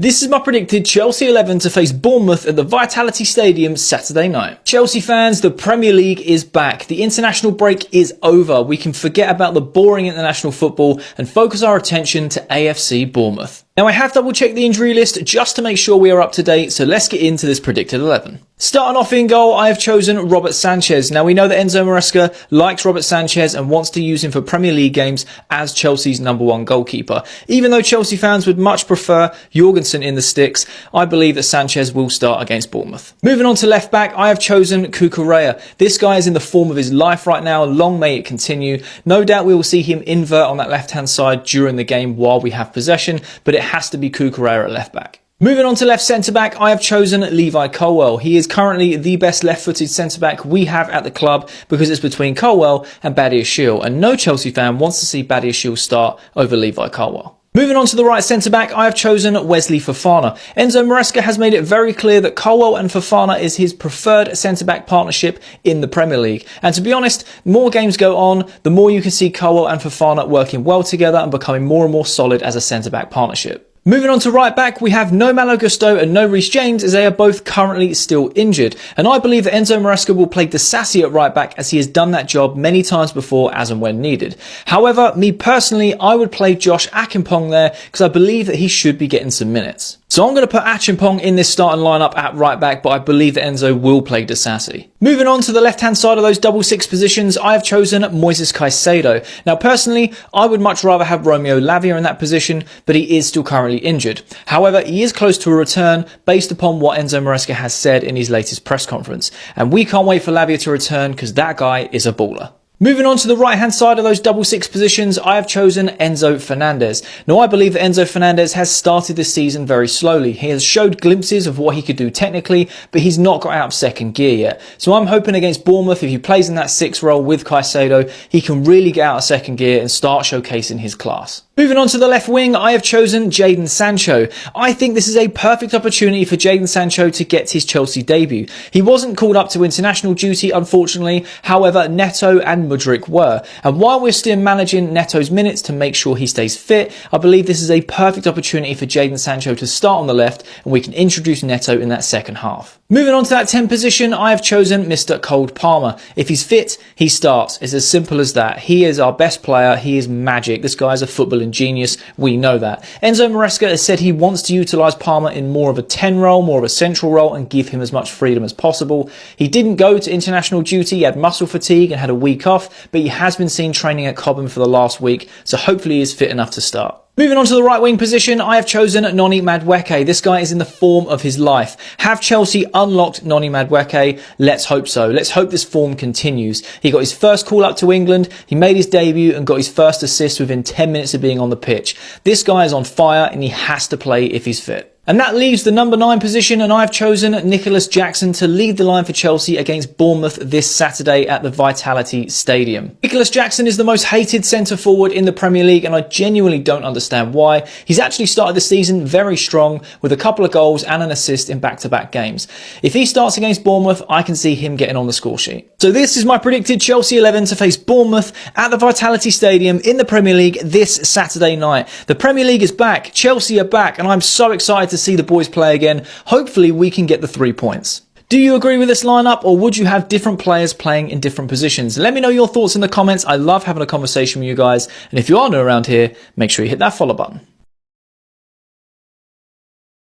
This is my predicted Chelsea 11 to face Bournemouth at the Vitality Stadium Saturday night. Chelsea fans, the Premier League is back. The international break is over. We can forget about the boring international football and focus our attention to AFC Bournemouth. Now, I have double checked the injury list just to make sure we are up to date, so let's get into this predicted 11. Starting off in goal, I have chosen Robert Sanchez. Now, we know that Enzo Maresca likes Robert Sanchez and wants to use him for Premier League games as Chelsea's #1 goalkeeper. Even though Chelsea fans would much prefer Jorgensen in the sticks, I believe that Sanchez will start against Bournemouth. Moving on to left back, I have chosen Cucurella. This guy is in the form of his life right now. Long may it continue. No doubt we will see him invert on that left-hand side during the game while we have possession, but it has to be Cucurella at left back. Moving on to left centre-back, I have chosen Levi Colwill. He is currently the best left-footed centre-back we have at the club because it's between Colwill and Badiashile, and no Chelsea fan wants to see Badiashile start over Levi Colwill. Moving on to the right centre-back, I have chosen Wesley Fofana. Enzo Maresca has made it very clear that Colwill and Fofana is his preferred centre-back partnership in the Premier League. And to be honest, the more games go on, the more you can see Colwill and Fofana working well together and becoming more and more solid as a centre-back partnership. Moving on to right back, we have no Malo Gusto and no Reece James as they are both currently still injured. And I believe that Enzo Maresca will play Disasi at right back as he has done that job many times before as and when needed. However, me personally, I would play Josh Akinpong there because I believe that he should be getting some minutes. So I'm going to put Akinpong in this starting lineup at right back, but I believe that Enzo will play Disasi. Moving on to the left-hand side of those double six positions, I have chosen Moises Caicedo. Now, personally, I would much rather have Romeo Lavia in that position, but he is still currently injured. However, he is close to a return based upon what Enzo Maresca has said in his latest press conference. And we can't wait for Lavia to return because that guy is a baller. Moving on to the right-hand side of those double six positions, I have chosen Enzo Fernandez. Now, I believe that Enzo Fernandez has started this season very slowly. He has showed glimpses of what he could do technically, but he's not got out of second gear yet. So I'm hoping against Bournemouth, if he plays in that sixth role with Caicedo, he can really get out of second gear and start showcasing his class. Moving on to the left wing, I have chosen Jadon Sancho. I think this is a perfect opportunity for Jadon Sancho to get his Chelsea debut. He wasn't called up to international duty, unfortunately. However, Neto and Mudryk were. And while we're still managing Neto's minutes to make sure he stays fit, I believe this is a perfect opportunity for Jadon Sancho to start on the left and we can introduce Neto in that second half. Moving on to that 10 position, I have chosen Mr. Cole Palmer. If he's fit, he starts. It's as simple as that. He is our best player. He is magic. This guy is a footballing genius. We know that. Enzo Maresca has said he wants to utilise Palmer in more of a 10 role, more of a central role, and give him as much freedom as possible. He didn't go to international duty. He had muscle fatigue and had a week off, but he has been seen training at Cobham for the last week, so hopefully he is fit enough to start. Moving on to the right wing position, I have chosen Noni Madueke. This guy is in the form of his life. Have Chelsea unlocked Noni Madueke? Let's hope so. Let's hope this form continues. He got his first call up to England, he made his debut and got his first assist within 10 minutes of being on the pitch. This guy is on fire and he has to play if he's fit. And that leaves the number 9 position, and I've chosen Nicholas Jackson to lead the line for Chelsea against Bournemouth this Saturday at the Vitality Stadium. Nicholas Jackson is the most hated centre-forward in the Premier League, and I genuinely don't understand why. He's actually started the season very strong with a couple of goals and an assist in back-to-back games. If he starts against Bournemouth, I can see him getting on the score sheet. So this is my predicted Chelsea 11 to face Bournemouth at the Vitality Stadium in the Premier League this Saturday night. The Premier League is back, Chelsea are back, and I'm so excited to see the boys play again. Hopefully we can get the 3 points. Do you agree with this lineup, or would you have different players playing in different positions? Let me know your thoughts in the comments. I love having a conversation with you guys. And if you are new around here, make sure you hit that follow button.